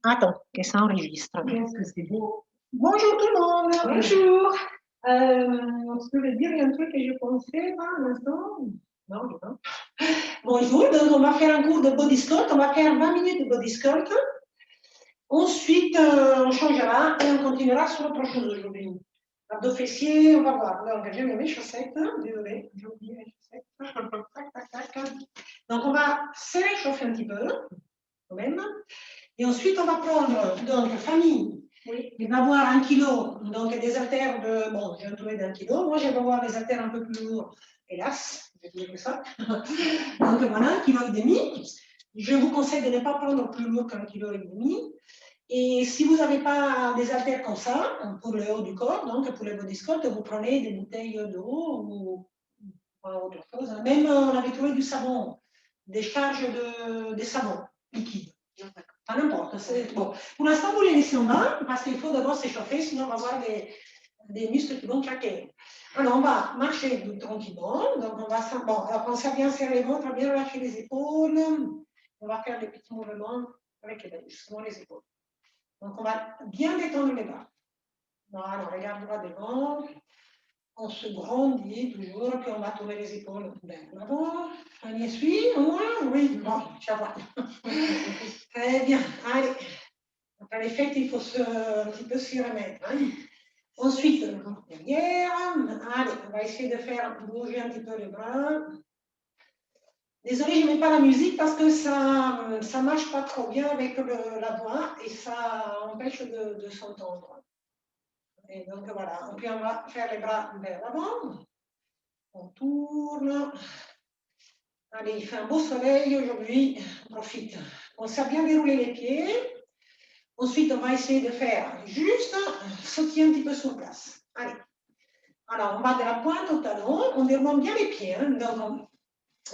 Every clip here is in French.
Attends, que ça enregistre. Qu'est-ce que c'est beau. Bonjour tout le monde. Bonjour. Je peux dire un truc que je pensais là, à l'instant. Non, non. Bonjour, donc on va faire un cours de body sculpt. On va faire 20 minutes de body sculpt. Ensuite, on changera et on continuera sur autre chose aujourd'hui. Abdos fessiers, on va voir. Donc, j'ai mis mes chaussettes. Désolée, j'ai oublié mes chaussettes. Tac, tac, tac. Donc, on va se réchauffer un petit peu, quand même. Et ensuite, on va prendre, donc, famille. Oui. Il va avoir 1 kilo, donc des haltères de, bon, j'ai trouvé d'1 kilo. Moi, je vais avoir des haltères un peu plus lourds, hélas, je vais dire ça. Donc voilà, 1,5 kg. Je vous conseille de ne pas prendre plus lourd qu'1,5 kg. Et si vous n'avez pas des haltères comme ça, pour le haut du corps, donc pour le body sculpt, vous prenez des bouteilles d'eau ou autre chose. Même, on avait trouvé du savon, des charges de savon liquide. Pas n'importe. Bon. Pour l'instant, vous les laissez en bas parce qu'il faut d'abord s'échauffer, sinon on va avoir des muscles qui vont claquer. Alors, on va marcher tranquillement. Donc, on va penser à bien serrer les ventres, à bien relâcher les épaules. On va faire des petits mouvements avec justement les épaules. Donc, on va bien détendre les bras. Voilà, on regarde droit devant. On se grandit toujours, puis on va tourner les épaules vers l'avant. On y suit, au moins, oui, bon, ça va. Très bien, allez. Après les fêtes, il faut un petit peu s'y remettre. Hein. Ensuite, derrière, allez, on va essayer de faire bouger un petit peu les bras. Désolée, je ne mets pas la musique parce que ça ne marche pas trop bien avec la voix et ça empêche de s'entendre. Et donc voilà, puis on va faire les bras vers l'avant. On tourne. Allez, il fait un beau soleil aujourd'hui, on profite. On sait bien dérouler les pieds. Ensuite, on va essayer de faire juste sauter un petit peu sur place. Allez. Alors, on va de la pointe au talon, on déroule bien les pieds. Hein, donc,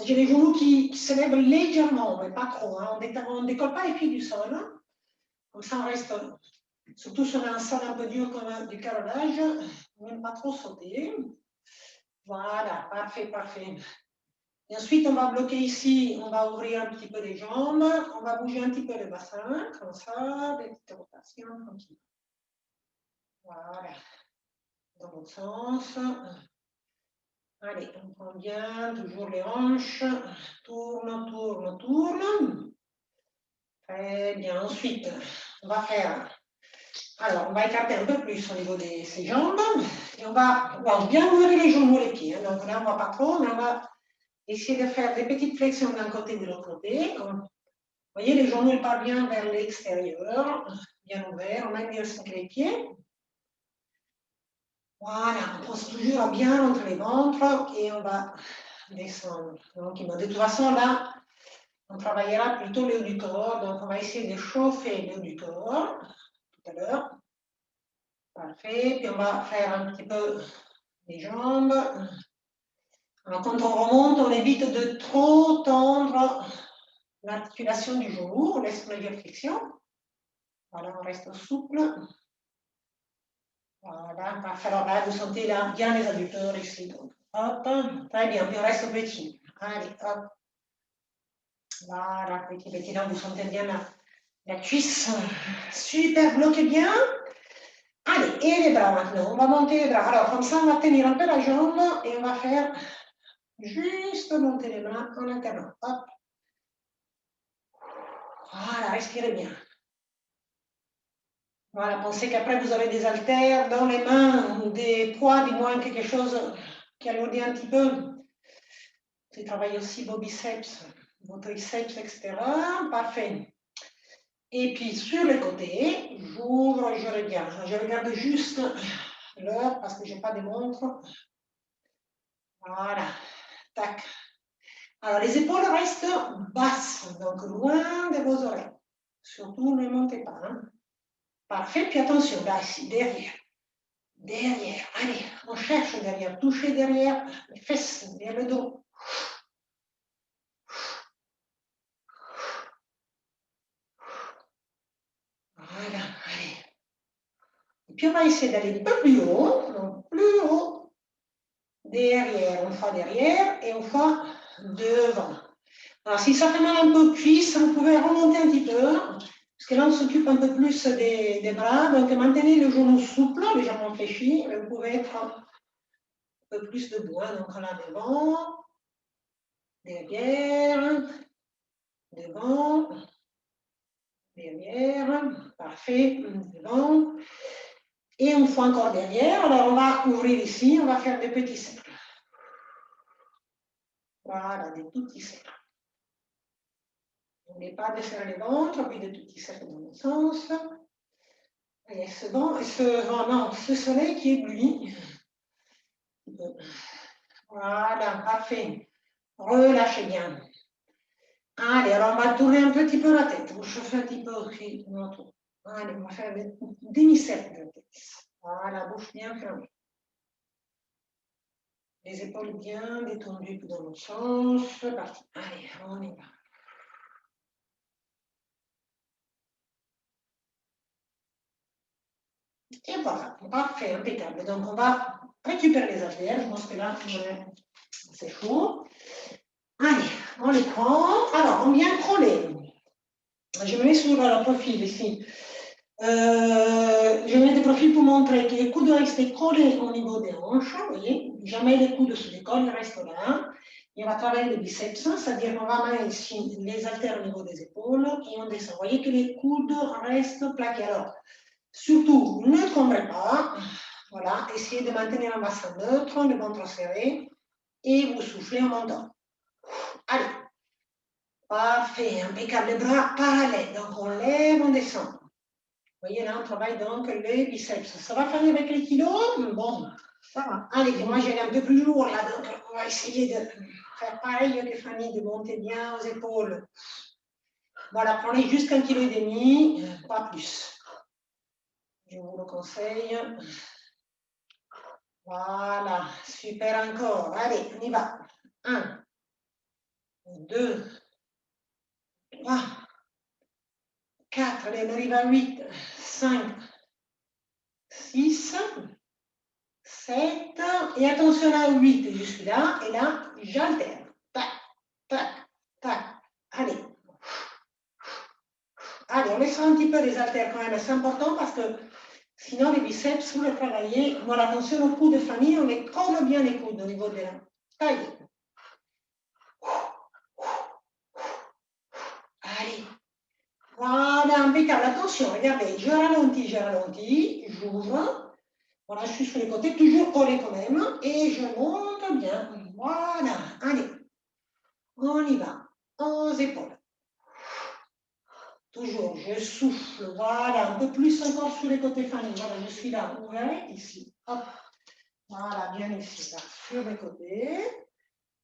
j'ai les genoux qui se lèvent légèrement, mais pas trop. Hein, on ne décolle pas les pieds du sol. Hein, comme ça, on reste, surtout sur un sol un peu dur comme du carrelage, on ne pas trop sauter. Voilà, parfait, parfait. Et ensuite, on va bloquer ici, on va ouvrir un petit peu les jambes, on va bouger un petit peu le bassin, comme ça, des petites rotations, tranquilles. Voilà. Dans l'autre sens. Allez, on prend bien, toujours les hanches, tourne, tourne, tourne. Très bien, ensuite, on va faire, alors on va écarter un peu plus au niveau de ses jambes, et on va bien ouvrir les genoux, les pieds, donc là on ne va pas trop, mais on va essayer de faire des petites flexions d'un côté et de l'autre côté. Vous voyez, les genoux ils partent bien vers l'extérieur, bien ouverts, on met bien les pieds. Voilà, on pense toujours à bien entre les ventres et on va descendre. Donc, de toute façon, là, on travaillera plutôt le haut du corps. Donc, on va essayer de chauffer le haut du corps tout à l'heure. Parfait. Puis, on va faire un petit peu les jambes. Alors, quand on remonte, on évite de trop tendre l'articulation du genou. On laisse une légère flexion. Voilà, on reste souple. Voilà, parfait. Alors là, vous sentez là, bien les adducteurs ici. Donc, hop, très bien. Puis, on reste petit. Allez, hop. Voilà, petit, petit. Là, vous sentez bien la cuisse. Super, bloquez bien. Allez, et les bras maintenant. On va monter les bras. Alors, comme ça, on va tenir un peu la jambe et on va faire juste monter les bras en alternant. Hop. Voilà, respirez bien. Voilà, pensez qu'après, vous avez des haltères dans les mains ou des poids, du moins quelque chose qui alourdit un petit peu. Vous travaillez aussi vos biceps, vos triceps, etc. Parfait. Et puis, sur le côté, j'ouvre et je regarde. Je regarde juste l'heure parce que je n'ai pas de montre. Voilà. Tac. Alors, les épaules restent basses, donc loin de vos oreilles. Surtout, ne montez pas. Hein. Parfait. Puis attention, là, ici, derrière. Derrière. Allez, on cherche derrière. Touchez derrière les fesses, derrière le dos. Voilà. Allez. Et puis, on va essayer d'aller un peu plus haut. Donc, plus haut. Derrière. Une fois derrière et une fois devant. Alors, si ça fait mal un peu aux cuisses, vous pouvez remonter un petit peu. Parce que là, on s'occupe un peu plus des bras. Donc, maintenez le genou souple, légèrement fléchi. Mais vous pouvez être un peu plus debout. Donc, là, devant, derrière, devant, derrière. Parfait. Devant. Et une fois encore derrière. Alors, on va ouvrir ici. On va faire des petits cercles. Voilà, des tout petits cercles. N'oubliez pas de faire le ventre, puis de tout petits cercles dans le sens. Et ce soleil qui éblouit. Voilà, parfait. Relâchez bien. Allez, alors on va tourner un petit peu la tête. Vous chauffez un petit peu aussi notre. Allez, on va faire des demi-cercles de la tête. Voilà, bouche bien fermée. Les épaules bien détendues dans l'autre sens. C'est parti. Allez, on y va. Et voilà, parfait, impeccable. Donc on va récupérer les haltères. Je pense que là, c'est chaud. Allez, on les prend. Alors, on vient coller. Je me mets sur le profil ici. Je mets des profils pour montrer que les coudes restent collés au niveau des hanches. Vous voyez, jamais les coudes se décollent, ils restent là. Et on va travailler les biceps, c'est-à-dire qu'on va mettre ici les haltères au niveau des épaules et on descend. Vous voyez que les coudes restent plaqués. Alors, surtout, ne tombez pas. Voilà, essayez de maintenir un bassin neutre, le ventre serré et vous soufflez en montant. Allez. Parfait, impeccable. Les bras parallèles. Donc, on lève, on descend. Vous voyez, là, on travaille donc les biceps. Ça va faire avec les kilos? Bon, ça va. Allez, moi, j'ai un peu plus lourd, là. Donc, on va essayer de faire pareil que Fanny, de monter bien aux épaules. Voilà, prenez juste 1,5 kg, pas plus. Je vous le conseille. Voilà, super encore. Allez, on y va. 1, 2, 3, 4, allez, on arrive à 8, 5, 6, 7, et attention à 8, je suis là, et là, j'alterne. Tac, tac, tac. Allez. Allez, on laisse un petit peu les haltères quand même, c'est important parce que sinon les biceps, vous les travaillez. Voilà, attention aux coudes de famille, on les colle bien les coudes au niveau de la taille. Allez. Voilà, impeccable. Attention, regardez, je ralentis, j'ouvre. Voilà, je suis sur les côtés, toujours collé quand même, et je monte bien. Voilà, allez, on y va, aux épaules. Toujours, je souffle, voilà, un peu plus encore sur les côtés Fanny. Voilà, je suis là, ouvert, ici, hop. Voilà, bien ici, là, sur les côtés.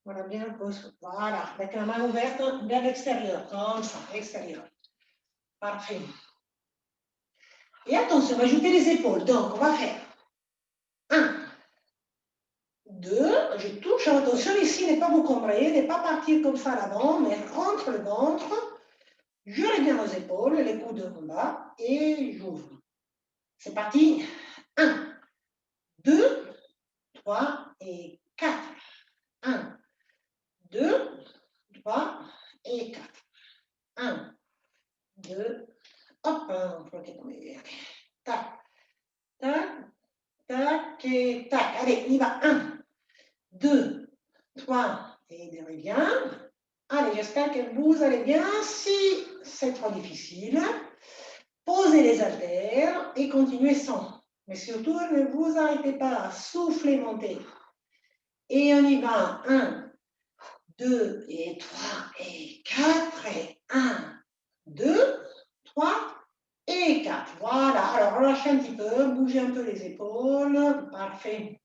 Voilà, bien un peu, voilà, avec la main ouverte vers l'extérieur, comme ça, extérieur. Parfait. Et attention, on va ajouter les épaules. Donc, on va faire 1, 2, je touche, attention ici, ne pas vous combrer, ne pas partir comme ça à l'avant, mais entre le ventre, je reviens aux épaules, les coudes en bas, et j'ouvre. C'est parti. 1, 2, 3 et 4. 1, 2, 3 et 4. 1, 2, hop, on peut tomber. Tac, tac, tac et tac. Allez, on y va. 1, 2, 3 et de revient. Allez, j'espère que vous allez bien. Si c'est trop difficile, posez les haltères et continuez sans. Mais surtout, ne vous arrêtez pas, soufflez, montez. Et on y va. 1, 2 et 3 et 4. Et 1, 2, 3 et 4. Voilà. Alors, relâchez un petit peu, bougez un peu les épaules. Parfait.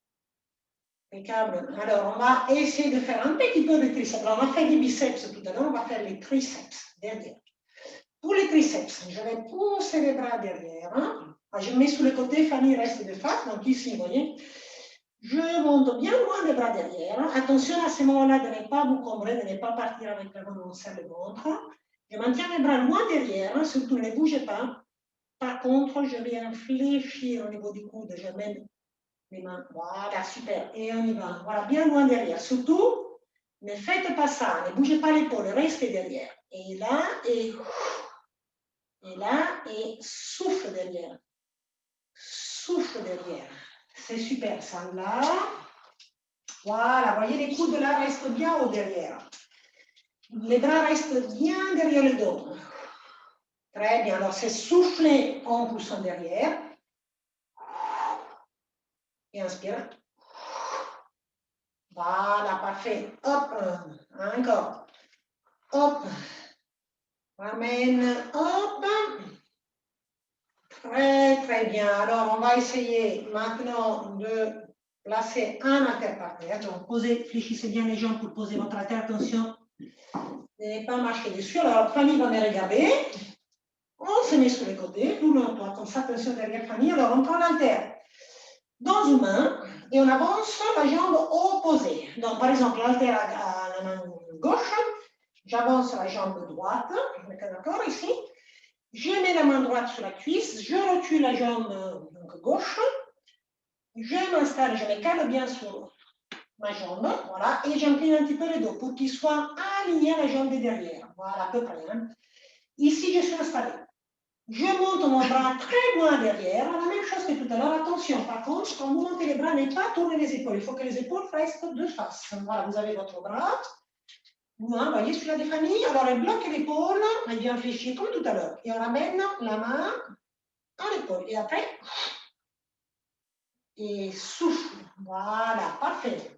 Impeccable. Alors, on va essayer de faire un petit peu de triceps. Alors, on a fait des biceps tout à l'heure, on va faire les triceps derrière. Pour les triceps, je vais pousser les bras derrière. Je me mets sur le côté, Fanny reste de face, donc ici, vous voyez. Je monte bien loin les bras derrière. Attention à ce moment-là de ne pas vous combrer, de ne pas partir avec la main, on serre le ventre. Je maintiens les bras loin derrière, surtout ne bougez pas. Par contre, je viens fléchir au niveau du coude, je mets les mains. Voilà, super. Et on y va. Voilà, bien loin derrière. Surtout, ne faites pas ça, ne bougez pas l'épaule, restez derrière. Et là, et Et là, et souffle derrière. Souffle derrière. C'est super, ça. Là. Voilà, voyez, les coudes là restent bien au derrière. Les bras restent bien derrière le dos. Très bien. Alors, c'est souffler en poussant derrière. Et inspire. Voilà, parfait. Hop, encore. Hop. Ramène. Hop. Très, très bien. Alors, on va essayer maintenant de placer un haltère par terre. Donc, posez, fléchissez bien les jambes pour poser votre haltère. Attention, ne pas marcher dessus. Alors, Fanny va me regarder. On se met sur les côtés, tout le monde, comme ça, attention derrière Fanny. Alors, on prend l'haltère dans une main et on avance la jambe opposée. Donc, par exemple, l'haltère à la main gauche, j'avance la jambe droite, d'accord, ici. Je mets la main droite sur la cuisse, je recule la jambe donc, gauche, je m'installe, je me cale bien sur ma jambe, voilà, et j'incline un petit peu le dos pour qu'il soit aligné à la jambe de derrière, voilà, à peu près. Hein. Ici, je suis installée. Je monte mon bras très loin derrière, la même chose que tout à l'heure. Attention, par contre, quand vous montez les bras, n'allez pas tourner les épaules. Il faut que les épaules restent de face. Voilà, vous avez votre bras. Vous voyez celui-là des familles. Alors, elle bloque l'épaule, elle vient fléchir comme tout à l'heure. Et on ramène la main à l'épaule. Et après, et souffle. Voilà, parfait.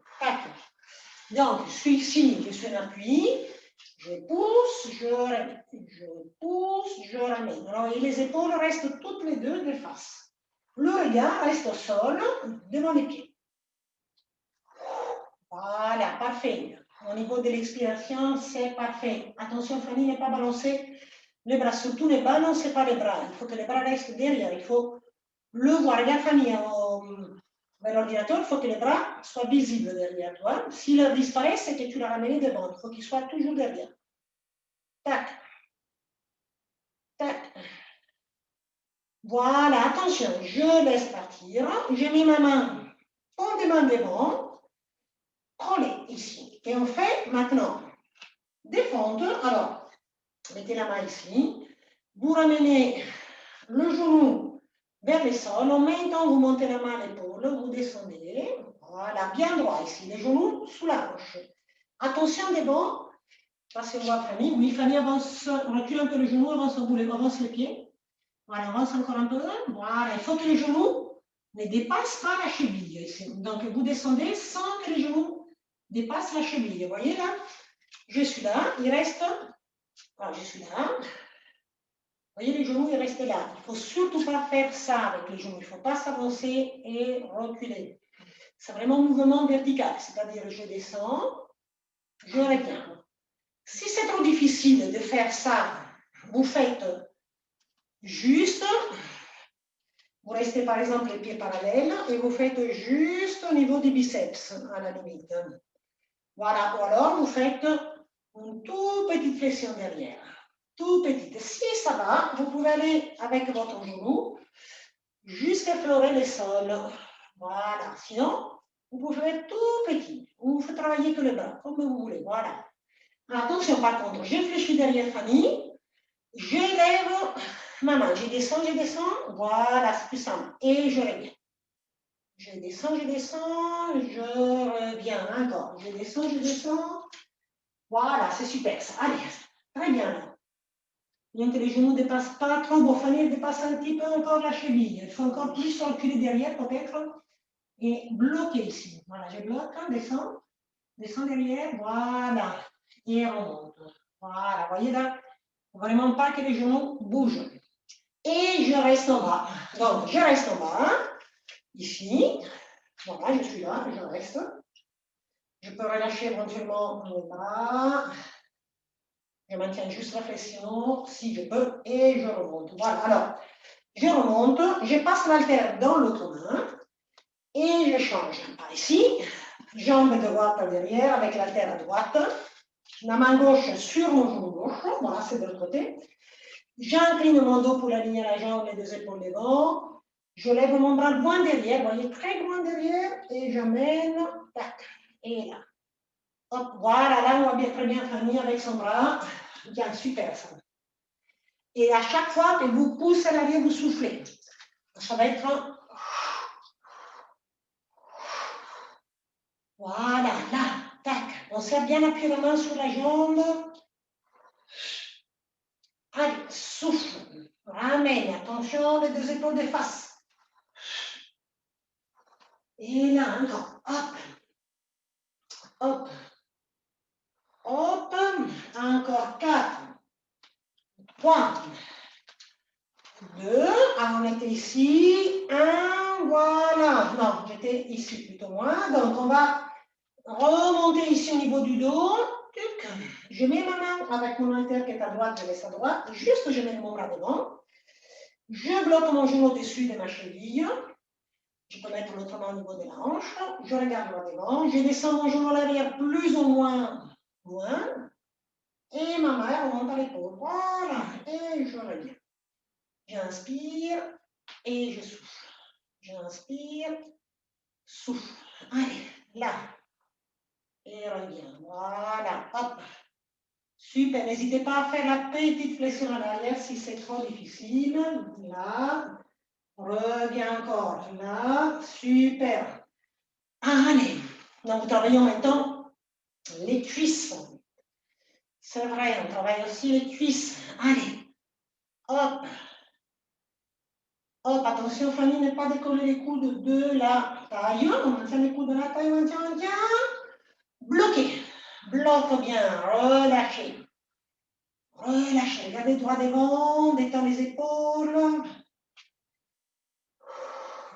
Donc, je suis ici, je suis en appui. Je pousse, je ramène. Je pousse, je ramène. Alors, et les épaules restent toutes les deux de face. Le regard reste au sol, devant les pieds. Voilà, parfait. Au niveau de l'expiration, c'est parfait. Attention, Fanny, ne pas balancer les bras. Surtout, ne balancez pas les bras. Il faut que les bras restent derrière. Il faut le voir. Regarde, Fanny, vers l'ordinateur, il faut que les bras soient visibles derrière toi. S'ils disparaissent, c'est que tu l'as ramené devant. Il faut qu'ils soient toujours derrière. Tac. Tac. Voilà, attention, je laisse partir. J'ai mis ma main fondément devant, collée ici. Et on fait maintenant des fentes. Alors, mettez la main ici. Vous ramenez le genou vers le sol. En même temps, vous montez la main à l'épaule, vous descendez. Voilà, bien droit ici. Les genoux sous la hanche. Attention devant. Passez voir Fanny. Oui, Fanny avance, recule un peu le genou, avance le pied. Voilà, avance encore un peu. Voilà, il faut que les genoux ne dépassent pas la cheville. Donc, vous descendez sans que les genoux dépassent la cheville. Vous voyez là? Je suis là, il reste. Voilà, je suis là. Vous voyez, les genoux, ils restent là. Il ne faut surtout pas faire ça avec les genoux. Il ne faut pas s'avancer et reculer. C'est vraiment un mouvement vertical. C'est-à-dire, je descends, je reviens. Si c'est trop difficile de faire ça, vous faites juste. Vous restez par exemple les pieds parallèles et vous faites juste au niveau des biceps à la limite. Voilà, ou alors vous faites une toute petite flexion derrière. Tout petite. Si ça va, vous pouvez aller avec votre genou jusqu'à effleurer le sol. Voilà. Sinon, vous pouvez faire tout petit. Vous faites travailler que le bras, comme vous voulez. Voilà. Attention, par contre, je fléchis derrière Fanny. Je lève ma main. Je descends. Voilà, c'est plus simple. Et je reviens. Je descends, je reviens encore. Je descends. Voilà, c'est super ça. Allez, très bien là. Bien que les genoux ne dépassent pas trop, bon, Fanny dépasse un petit peu encore la cheville. Il faut encore plus reculer derrière peut-être et bloquer ici. Voilà, je bloque, descends derrière, voilà, et on remonte. Voilà, vous voyez là, vraiment pas que les genoux bougent. Et je reste en bas. Donc, je reste en bas, ici. Voilà, je suis là, je reste. Je peux relâcher éventuellement les bras. Je maintiens juste la flexion, si je peux, et je remonte. Voilà, alors, je remonte, je passe l'haltère dans l'autre main, et je change. Par ici, jambe droite derrière, avec l'haltère à droite, la main gauche sur mon genou gauche, voilà, c'est de l'autre côté. J'incline mon dos pour aligner la jambe, les deux épaules devant. Je lève mon bras loin derrière, vous voyez, très loin derrière, et j'amène, tac, et là. Hop, voilà, là, on voit bien très bien Fanny avec son bras. Bien, super ça. Et à chaque fois que vous poussez à l'arrière, vous soufflez. Ça va être un... Voilà, là, tac. On serre bien appuyé la main sur la jambe. Allez, souffle. Ramène. Attention, les deux épaules de face. Et là, encore. Hop. Hop. Hop. Encore 4. 3. 2. Ah, on était ici. 1. Voilà. Non, j'étais ici plutôt moins. Donc, on va remonter ici au niveau du dos. Je mets ma main avec mon haltère qui est à droite, je laisse à droite. Juste, je mets mon bras devant. Je bloque mon genou au-dessus de ma cheville. Je peux mettre l'autre main au niveau de la hanche. Je regarde droit devant. Je descends mon genou à l'arrière plus ou moins loin. Et ma main remonte à l'épaule. Voilà. Et je reviens. J'inspire et je souffle. J'inspire, souffle. Allez, là. Et reviens. Voilà. Hop. Super. N'hésitez pas à faire la petite flexion à l'arrière si c'est trop difficile. Là. Reviens encore. Là. Super. Allez. Donc, nous travaillons maintenant les cuisses. C'est vrai, on travaille aussi les cuisses. Allez. Hop. Hop, attention, Fanny, ne pas décoller les coudes de la taille. On maintient les coudes de la taille, on maintient. Bloquez. Bloque bien. Relâchez. Relâchez. Regardez droit devant. Détends les épaules.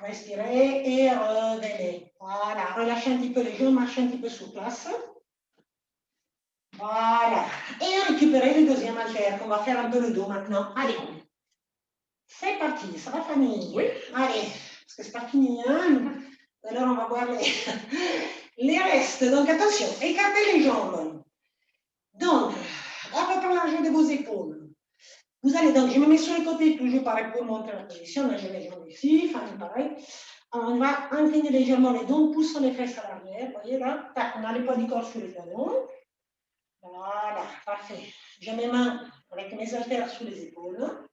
Respirez et revenez. Voilà. Relâchez un petit peu les jambes, marchez un petit peu sur place. Voilà. Et récupérez le deuxième haltère. On va faire un peu le dos maintenant. Allez. C'est parti. Ça va, Fanny? Oui. Allez. Parce que c'est pas fini, hein? Alors, on va voir les restes. Donc, attention. Écartez les jambes. Donc, à peu près largeur de vos épaules. Vous allez donc, je me mets sur le côté, toujours pareil pour montrer la position. Là, je mets les jambes ici. Fanny, pareil. On va incliner légèrement les dos, poussons les fesses à l'arrière. Vous voyez là? Tac, on a le poids du corps sur les talons. Voilà, parfait. J'ai mes mains avec mes haltères sous les épaules.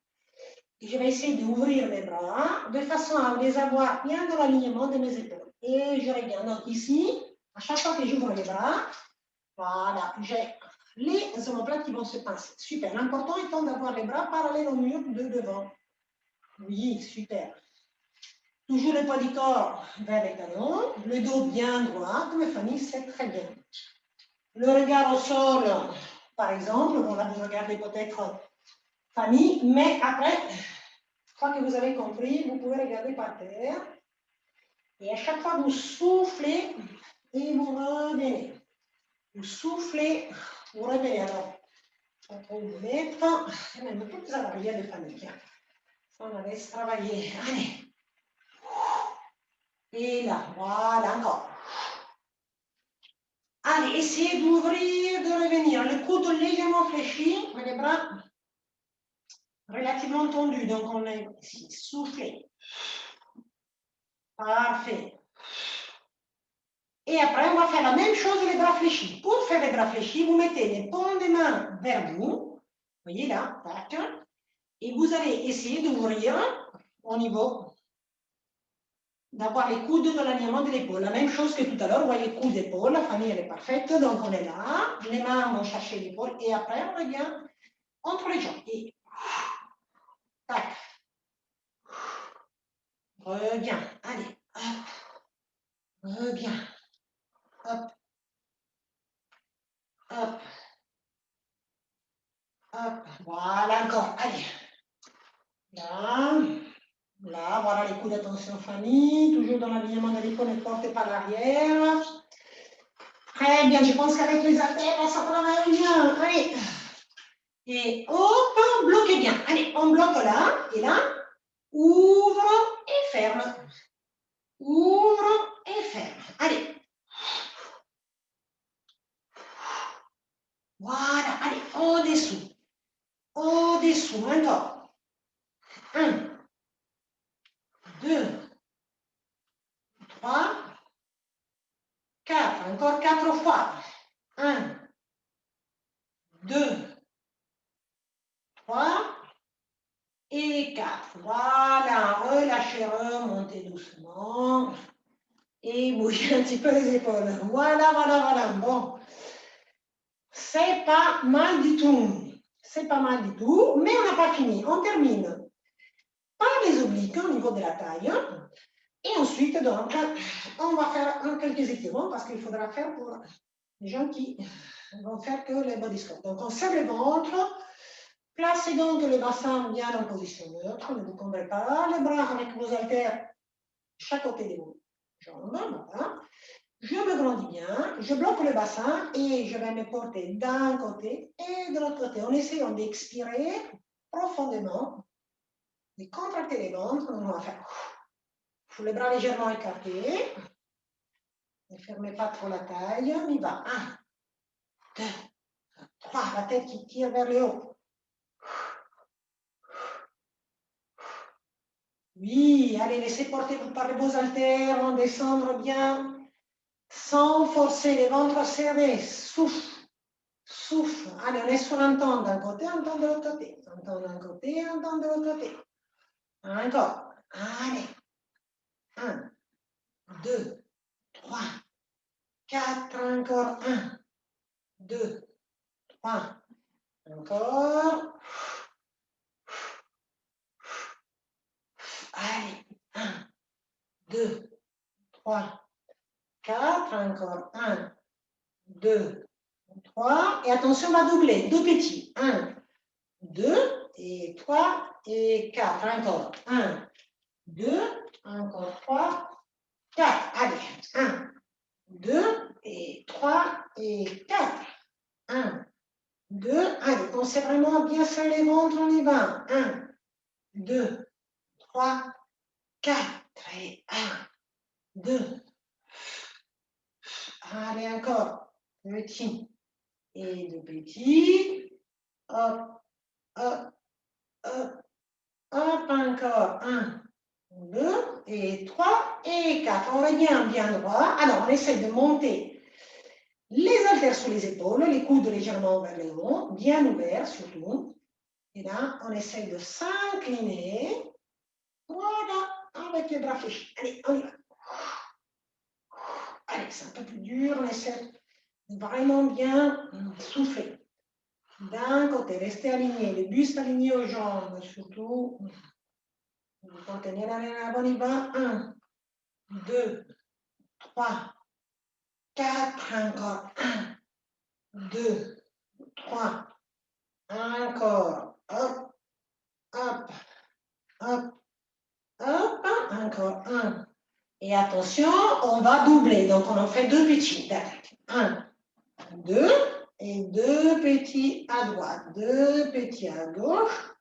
Et je vais essayer d'ouvrir mes bras de façon à les avoir bien dans l'alignement de mes épaules. Et je reviens. Donc ici, à chaque fois que j'ouvre les bras, voilà, j'ai les omoplates qui vont se pincer. Super. L'important étant d'avoir les bras parallèles au mur de devant. Oui, super. Toujours le poids du corps vers les talons, le dos bien droit, comme Fanny, c'est très bien. Le regard au sol, par exemple, bon là vous regardez peut-être Fanny, mais après, une fois que vous avez compris, vous pouvez regarder par terre. Et à chaque fois, vous soufflez et vous revenez. Vous soufflez, vous revenez. Alors, on peut vous mettre, et même tout ça va bien de Fanny. Ça, on va laisser travailler. Allez. Et là, voilà, encore. Allez, essayez d'ouvrir, de revenir. Le coude légèrement fléchi, mais les bras relativement tendus. Donc, on est ici. Soufflez. Parfait. Et après, on va faire la même chose les bras fléchis. Pour faire les bras fléchis, vous mettez les paumes des mains vers vous. Vous voyez là, tac. Et vous allez essayer d'ouvrir au niveau d'avoir les coudes dans l'alignement de l'épaule. La même chose que tout à l'heure, vous voyez coude d'épaule, la famille elle est parfaite, donc on est là, les mains vont chercher l'épaule et après on revient entre les jambes. Et tac. Reviens, allez, hop. Reviens, hop, hop, hop, voilà encore, allez. Là, là, voilà les coups d'attention famille, toujours dans l'alignement de l'épaule, ne portez pas l'arrière. Très bien, je pense qu'avec les haltères, ça travaille bien. Allez. Et hop, bloquez bien. Allez, on bloque là, et là, ouvre et ferme. Ouvre et ferme. Allez. Voilà, allez, au-dessous. Au-dessous, encore. 1, 2, 3, 4. Encore 4 fois. 1, 2, 3, Voilà, relâchez, remontez doucement. Et bougez un petit peu les épaules. Voilà, voilà, voilà. Bon, c'est pas mal du tout. C'est pas mal du tout, mais on n'a pas fini. On termine par les obliques au niveau de la taille. Et ensuite, donc, on va faire quelques étirements parce qu'il faudra faire pour les gens qui vont faire que les body squats. Donc, on serre le ventre. Placez donc le bassin bien en position neutre. Ne vous combrez pas les bras avec vos haltères chaque côté des jambes. Voilà. Je me grandis bien, je bloque le bassin et je vais me porter d'un côté et de l'autre côté en essayant d'expirer profondément, de contracter les ventres. On va faire les bras légèrement écartés. Ne fermez pas trop la taille. On y va. 1, 2, 3. La tête qui tire vers le haut. Oui, allez, laissez porter par les beaux haltères, on descendre bien, sans forcer, les ventres serrés. Souffle, souffle. Allez, on est sur un temps d'un côté, un temps de l'autre côté. Un temps d'un côté, un temps de l'autre côté. Encore. Allez. 1, 2, 3, 4. Encore. 1, 2, 3. Encore. Allez. 1, 2, 3, 4. Encore. 1, 2, 3. Et attention, on va doubler. Deux petits. 1, 2 et 3 et 4. Encore. 1, 2, encore 3, 4. Allez. 1, 2 et 3 et 4. 1, 2. Allez, pensez vraiment à bien serrer les ventres, on y va. 1, 2, 3, 4. Et 1, 2. Allez, encore. Petit et deux petits. Hop, hop, hop, hop. Encore. 1, 2 et 3 et 4. On revient bien droit. Alors, on essaie de monter les haltères sous les épaules, les coudes légèrement vers le haut, bien ouverts surtout. Et là, on essaie de s'incliner. Voilà, avec les bras fléchis. Allez, on y va. Allez, c'est un peu plus dur. On essaie de vraiment bien souffler. D'un côté, restez aligné, le buste aligné aux jambes, surtout. Vous contenez la bonne, il va. 1, 2, 3, 4, encore. 1, 2, 3, encore. Hop, hop, hop, hop. Encore. 1. Et attention, on va doubler. Donc, on en fait deux petits. 1, 2. Et deux petits à droite. Deux petits à gauche.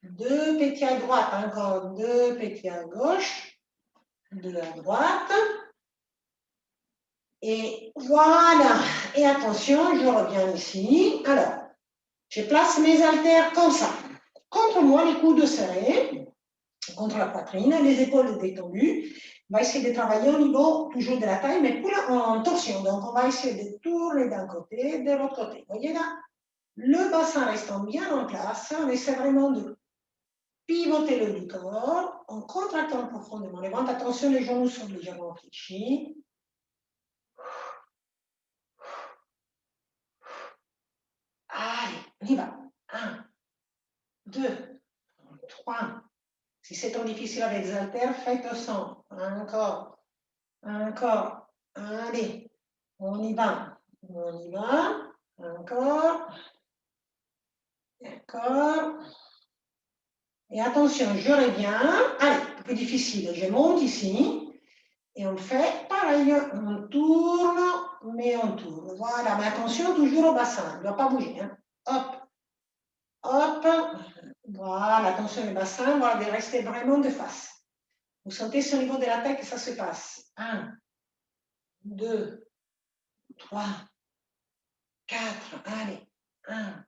Deux petits à droite. Encore deux petits à gauche. Deux à droite. Et voilà. Et attention, je reviens ici. Alors, je place mes haltères comme ça. Contre moi, les coudes serrés, contre la poitrine, les épaules détendues. On va essayer de travailler au niveau toujours de la taille, mais en torsion. Donc, on va essayer de tourner d'un côté, de l'autre côté. Vous voyez là, le bassin restant bien en place. On essaie vraiment de pivoter le du corps en contractant profondément les ventres. Attention, les genoux sont légèrement fléchis. Allez, on y va. 1, 2, 3. Si c'est trop difficile avec les haltères, faites sans. Encore, encore. Allez, on y va. On y va. Encore. D'accord. Et attention, je reviens. Allez, un peu difficile. Je monte ici. Et on fait pareil. On tourne, mais on tourne. Voilà, mais attention, toujours au bassin. Il ne doit pas bouger. Hein. Hop, hop. Voilà, attention le bassin. Voilà, de rester vraiment de face. Vous sentez sur le niveau de la tête que ça se passe. 1, 2, 3, 4. Allez. 1,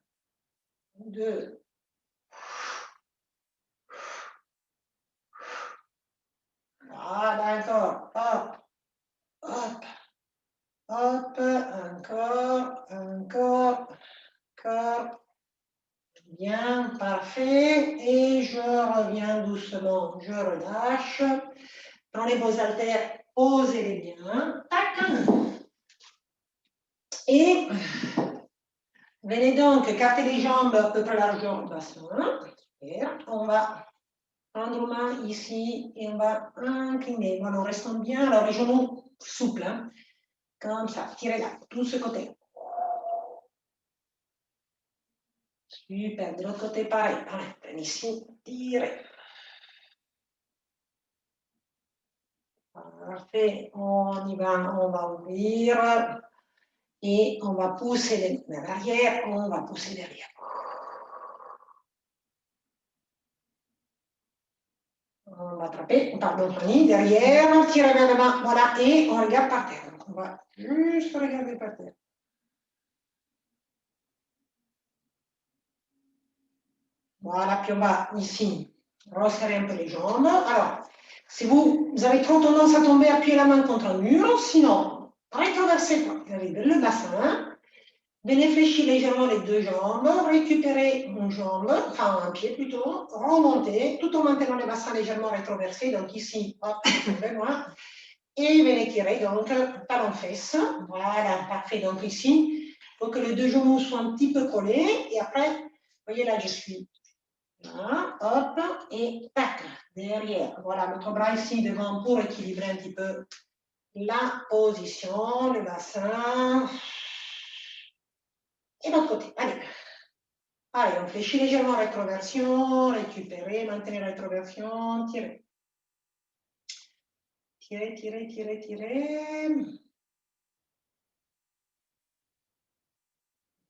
2. Voilà, encore. Hop, hop, hop. Encore, encore, encore. Bien, parfait. Et je reviens doucement. Donc, je relâche. Prenez vos haltères, posez-les bien. Tac. Et venez donc écarter les jambes à peu près largeur du bassin. On va prendre une main ici et on va incliner. Voilà, en restant bien, alors les genoux souples. Hein. Comme ça, tirez là, tout ce côté. Super, de l'autre côté pareil. Allez, ici, tirez. Parfait, on y va, on va ouvrir et on va pousser les mains vers l'arrière, on va pousser derrière. On va attraper, pardon, Fanny, derrière, tirez vers devant, voilà, et on regarde par terre. Donc, on va juste regarder par terre. Voilà, puis on va ici resserrer un peu les jambes. Alors, si vous avez trop tendance à tomber, appuyez la main contre un mur, sinon, rétroversez le bassin. Venez fléchir légèrement les deux jambes, récupérez une jambe, enfin un pied plutôt, remontez, tout en maintenant le bassin légèrement rétroversé, donc ici, hop, tombez loin, et venez tirer, donc talon-fesse, voilà, parfait, donc ici, il faut que les deux genoux soient un petit peu collés, et après, vous voyez là, je suis là, hop, et tac, derrière, voilà, l'autre bras ici devant pour équilibrer un petit peu la position, le bassin. Et l'autre côté, allez. Allez, on fléchit légèrement rétroversion, récupérez, maintenez la rétroversion, tirez. Tirez, tirez, tirez, tirez.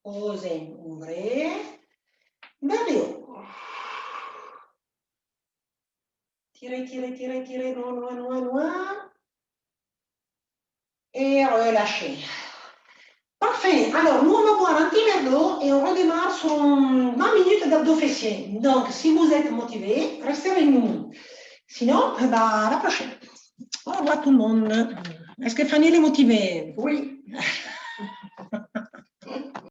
Posez, ouvrez. Vers le haut. Tirez, tirez, tirez, tirez, loin, loin, loin, loin. Et relâchez. Parfait. Alors, nous, on va boire un petit verre d'eau et on redémarre sur 20 minutes d'abdos fessiers. Donc, si vous êtes motivé, restez avec nous. Sinon, à la prochaine. Au revoir tout le monde. Est-ce que Fanny est motivée? Oui.